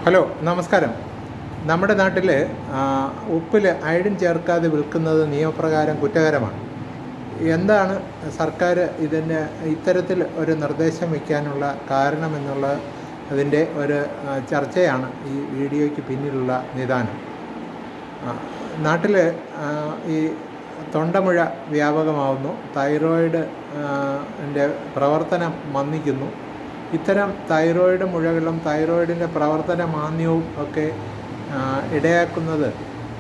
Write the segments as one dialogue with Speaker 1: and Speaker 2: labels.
Speaker 1: Hello, നമസ്കാരം. നമ്മുടെ നാട്ടിൽ ഉപ്പിൽ അയഡിൻ ചേർക്കാതെ വിൽക്കുന്നത് നിയമപ്രകാരം കുറ്റകരമാണ്. എന്താണ് സർക്കാർ ഇത്തരത്തിൽ ഒരു നിർദ്ദേശം വയ്ക്കാനുള്ള കാരണമെന്നുള്ള അതിൻ്റെ ഒരു ചർച്ചയാണ് ഈ വീഡിയോയ്ക്ക് പിന്നിലുള്ള നിദാനം. നാട്ടിൽ ഈ തൊണ്ടമുഴ വ്യാപകമാവുന്നു, തൈറോയിഡ് ൻ്റെ പ്രവർത്തനം മന്ദിക്കുന്നു. ഇത്തരം തൈറോയിഡ് മുഴകളും തൈറോയിഡിൻ്റെ പ്രവർത്തന മാന്ദ്യവും ഒക്കെ ഇടയാക്കുന്നത്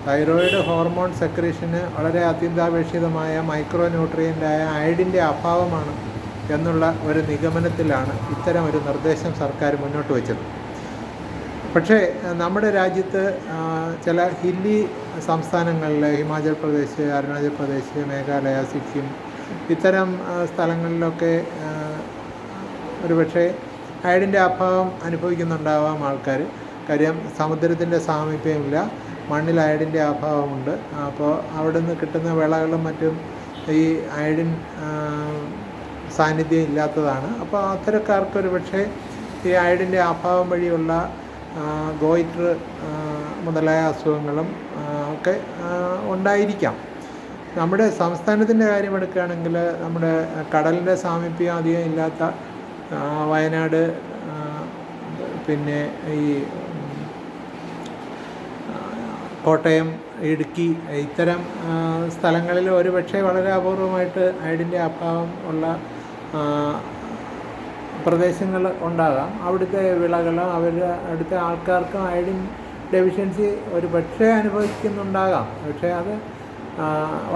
Speaker 1: തൈറോയിഡ് ഹോർമോൺ സെക്രീഷന് വളരെ അത്യന്താപേക്ഷിതമായ മൈക്രോ ന്യൂട്രിയൻ്റായ അയഡിൻ്റെ അഭാവമാണ് എന്നുള്ള ഒരു നിഗമനത്തിലാണ് ഇത്തരം ഒരു നിർദ്ദേശം സർക്കാർ മുന്നോട്ട് വച്ചത്. പക്ഷേ നമ്മുടെ രാജ്യത്ത് ചില ഹില്ലി സംസ്ഥാനങ്ങളിൽ, ഹിമാചൽ പ്രദേശ്, അരുണാചൽ പ്രദേശ്, മേഘാലയ, സിക്കിം ഇത്തരം സ്ഥലങ്ങളിലൊക്കെ ഒരുപക്ഷെ അയഡിൻ്റെ അഭാവം അനുഭവിക്കുന്നുണ്ടാവാം ആൾക്കാർ. കാര്യം സമുദ്രത്തിൻ്റെ സാമീപ്യമില്ല, മണ്ണിൽ അയഡിൻ്റെ അഭാവമുണ്ട്. അപ്പോൾ അവിടെ നിന്ന് കിട്ടുന്ന വിളകളും മറ്റും ഈ അയഡിൻ സാന്നിധ്യം ഇല്ലാത്തതാണ്. അപ്പോൾ അത്തരക്കാർക്കൊരു പക്ഷേ ഈ അയഡിൻ്റെ അഭാവം വഴിയുള്ള ഗോയിറ്റർ മുതലായ അസുഖങ്ങളും ഒക്കെ ഉണ്ടായിരിക്കാം. നമ്മുടെ സംസ്ഥാനത്തിൻ്റെ കാര്യമെടുക്കുകയാണെങ്കിൽ നമ്മുടെ കടലിൻ്റെ സാമീപ്യം അധികം ഇല്ലാത്ത വയനാട്, പിന്നെ ഈ കോട്ടയം, ഇടുക്കി ഇത്തരം സ്ഥലങ്ങളിൽ ഒരുപക്ഷെ വളരെ അപൂർവമായിട്ട് അയഡിൻ്റെ അഭാവം ഉള്ള പ്രദേശങ്ങൾ ഉണ്ടാകാം. അവിടുത്തെ വിളകളും അവിടുത്തെ ആൾക്കാർക്കും അയഡിൻ ഡെഫിഷ്യൻസി ഒരു പക്ഷേ അനുഭവിക്കുന്നുണ്ടാകാം. പക്ഷേ അത്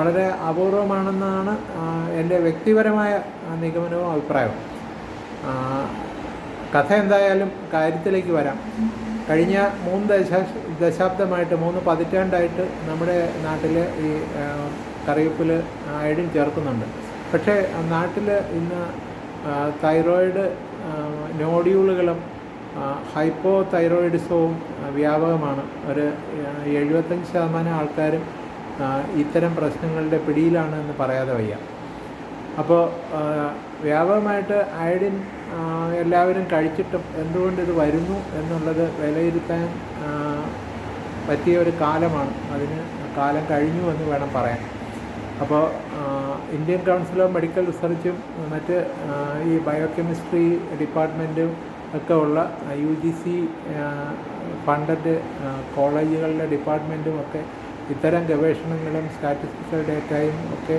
Speaker 1: വളരെ അപൂർവമാണെന്നാണ് എൻ്റെ വ്യക്തിപരമായ നിഗമനവും അഭിപ്രായവും. കഥ എന്തായാലും കാര്യത്തിലേക്ക് വരാം. കഴിഞ്ഞ 3 ദശാബ്ദമായിട്ട് 3 പതിറ്റാണ്ടായിട്ട് നമ്മുടെ നാട്ടിൽ ഈ കറിവേപ്പിൽ അയഡിൻ ചേർക്കുന്നുണ്ട്. പക്ഷേ നാട്ടിൽ ഇന്ന് തൈറോയിഡ് നോഡ്യൂളുകളും ഹൈപ്പോ തൈറോയിഡിസവും വ്യാപകമാണ്. ഒരു 75% ആൾക്കാരും ഇത്തരം പ്രശ്നങ്ങളുടെ പിടിയിലാണ് എന്ന് പറയാതെ വയ്യ. അപ്പോൾ വ്യാപകമായിട്ട് അയഡിൻ എല്ലാവരും കഴിച്ചിട്ടും എന്തുകൊണ്ട് ഇത് വരുന്നു എന്നുള്ളത് വിലയിരുത്താൻ പറ്റിയ ഒരു കാലമാണ്. അതിന് കാലം കഴിഞ്ഞു എന്ന് വേണം പറയാൻ. അപ്പോൾ ഇന്ത്യൻ കൗൺസിൽ ഓഫ് മെഡിക്കൽ റിസർച്ചും മറ്റ് ഈ ബയോകെമിസ്ട്രി ഡിപ്പാർട്ട്മെൻറ്റും ഒക്കെ ഉള്ള UGC ഫണ്ടഡ് കോളേജുകളുടെ ഡിപ്പാർട്ട്മെൻറ്റും ഒക്കെ ഇത്തരം ഗവേഷണങ്ങളും സ്റ്റാറ്റിസ്റ്റിക്കൽ ഡേറ്റയും ഒക്കെ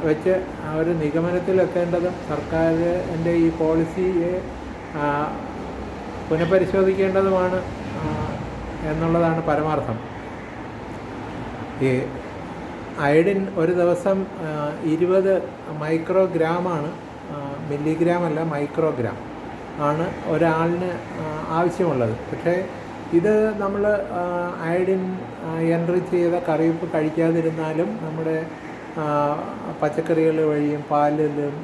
Speaker 1: വെച്ച് ഒരു നിഗമനത്തിലെത്തേണ്ടതും സർക്കാരിൻ്റെ ഈ പോളിസിയെ പുനഃപരിശോധിക്കേണ്ടതുമാണ് എന്നുള്ളതാണ് പരമാർത്ഥം. ഈ അയഡിൻ ഒരു ദിവസം 20 മൈക്രോഗ്രാമാണ്, മില്ലിഗ്രാം അല്ല മൈക്രോഗ്രാം ആണ് ഒരാളിന് ആവശ്യമുള്ളത്. പക്ഷേ ഇത് നമ്മൾ അയഡിൻ എൻട്രി ചെയ്ത കറിവേപ്പ് കഴിക്കാതിരുന്നാലും നമ്മുടെ പച്ചക്കറികൾ വഴിയും പാലിലും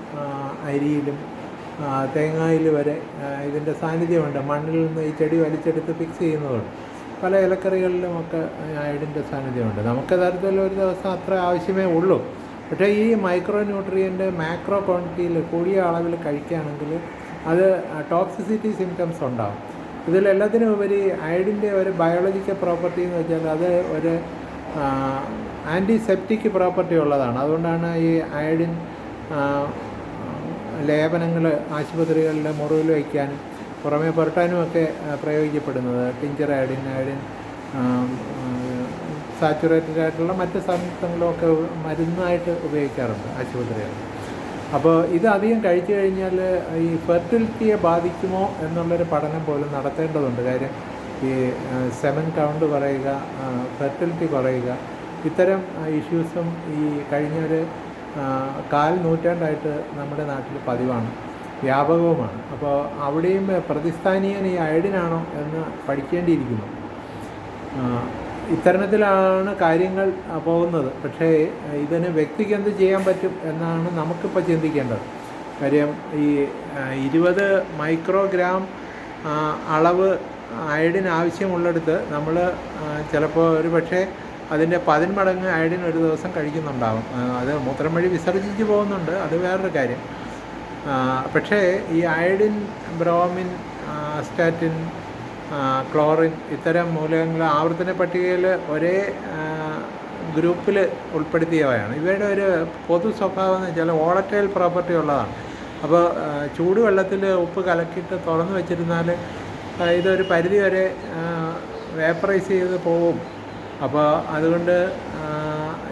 Speaker 1: അരിയിലും തേങ്ങയിൽ വരെ ഇതിൻ്റെ സാന്നിധ്യമുണ്ട്. മണ്ണിൽ നിന്ന് ഈ ചെടി വലിച്ചെടുത്ത് ഫിക്സ് ചെയ്യുന്നതുകൊണ്ട് പല ഇലക്കറികളിലുമൊക്കെ അയഡിൻ്റെ സാന്നിധ്യമുണ്ട്. നമുക്ക് യഥാർത്ഥത്തിൽ ഒരു ദിവസം അത്ര ആവശ്യമേ ഉള്ളൂ. പക്ഷേ ഈ മൈക്രോ ന്യൂട്രിയൻ്റ് മാക്രോ ക്വാണ്ടിറ്റിയിൽ കൂടിയ അളവിൽ കഴിക്കുകയാണെങ്കിൽ അത് ടോക്സിസിറ്റി സിംറ്റംസ് ഉണ്ടാകും. ഇതിലെല്ലാത്തിനും ഉപരി അയഡിൻ്റെ ഒരു ബയോളജിക്കൽ പ്രോപ്പർട്ടി എന്ന് വെച്ചാൽ അത് ഒരു ആൻറ്റിസെപ്റ്റിക് പ്രോപ്പർട്ടി ഉള്ളതാണ്. അതുകൊണ്ടാണ് ഈ അയഡിൻ ലേപനങ്ങൾ ആശുപത്രികളിൽ മുറിവിൽ വയ്ക്കാനും പുറമേ പുരട്ടാനുമൊക്കെ പ്രയോഗിക്കപ്പെടുന്നത്. ടിഞ്ചർ അയഡിൻ, സാച്ചുറേറ്റഡ് ആയിട്ടുള്ള മറ്റ് സംയുക്തങ്ങളുമൊക്കെ മരുന്നായിട്ട് ഉപയോഗിക്കാറുണ്ട് ആശുപത്രികളിൽ. അപ്പോൾ ഇത് അധികം കഴിച്ചു കഴിഞ്ഞാൽ ഈ ഫെർട്ടിലിറ്റിയെ ബാധിക്കുമോ എന്നുള്ളൊരു പഠനം പോലും നടത്തേണ്ടതുണ്ട്. കാര്യം ഈ സെമൻ കൗണ്ട് കുറയുക, ഫെർട്ടിലിറ്റി കുറയുക, ഇത്തരം ഇഷ്യൂസും ഈ കഴിഞ്ഞൊരു 4 നൂറ്റാണ്ടായിട്ട് നമ്മുടെ നാട്ടിൽ പതിവാണ്, വ്യാപകവുമാണ്. അപ്പോൾ അവിടെയും പ്രതിസ്ഥാനീയൻ ഈ അയഡിനാണോ എന്ന് പഠിക്കേണ്ടിയിരിക്കുന്നു. ഇത്തരണത്തിലാണ് കാര്യങ്ങൾ പോകുന്നത്. പക്ഷേ ഇതിന് വ്യക്തിക്ക് എന്ത് ചെയ്യാൻ പറ്റും എന്നാണ് നമുക്കിപ്പോൾ ചിന്തിക്കേണ്ടത്. കാര്യം ഈ 20 മൈക്രോഗ്രാം അളവ് അയഡിൻ ആവശ്യമുള്ളിടത്ത് നമ്മൾ ചിലപ്പോൾ ഒരു പക്ഷേ അതിൻ്റെ 10 മടങ്ങ് അയഡിൻ ഒരു ദിവസം കഴിക്കുന്നുണ്ടാകും. അത് മൂത്രം വഴി വിസർജിച്ച് പോകുന്നുണ്ട്, അത് വേറൊരു കാര്യം. പക്ഷേ ഈ അയഡിൻ, ബ്രോമിൻ, സ്റ്റാറ്റിൻ ക്ലോറിൻ ഇത്തരം മൂലകങ്ങൾ ആവർത്തന പട്ടികയിൽ ഒരേ ഗ്രൂപ്പിൽ ഉൾപ്പെടുത്തിയവയാണ്. ഇവയുടെ ഒരു പൊതു സ്വഭാവം എന്ന് വെച്ചാൽ വോളറ്റൈൽ പ്രോപ്പർട്ടി ഉള്ളതാണ്. അപ്പോൾ ചൂടുവെള്ളത്തിൽ ഉപ്പ് കലക്കിയിട്ട് തുറന്ന് വെച്ചിരുന്നാൽ ഇതൊരു പരിധി വരെ വേപ്പറൈസ് ചെയ്ത് പോവും. അപ്പോൾ അതുകൊണ്ട്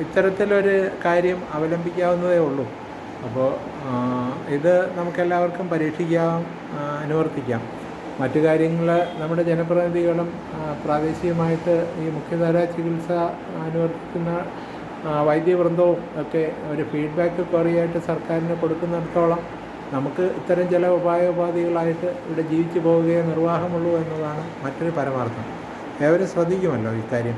Speaker 1: ഇത്തരത്തിലൊരു കാര്യം അവലംബിക്കാവുന്നതേ ഉള്ളൂ. അപ്പോൾ ഇത് നമുക്കെല്ലാവർക്കും പരീക്ഷിക്കാം, അനുവർത്തിക്കാം. മറ്റു കാര്യങ്ങൾ നമ്മുടെ ജനപ്രതിനിധികളും പ്രാദേശികമായിട്ട് ഈ മുഖ്യധാരാ ചികിത്സ അനുവർത്തിക്കുന്ന വൈദ്യവൃന്ദവും ഒക്കെ ഒരു ഫീഡ്ബാക്ക് ക്വറിയായിട്ട് സർക്കാരിന് കൊടുക്കുന്നിടത്തോളം നമുക്ക് ഇത്തരം ചില ഉപാധികളായിട്ട് ഇവിടെ ജീവിച്ചു പോവുകയേ നിർവാഹമുള്ളൂ എന്നതാണ് മറ്റൊരു പരമാർത്ഥം. ഏവരും ശ്രദ്ധിക്കുമല്ലോ ഇക്കാര്യം.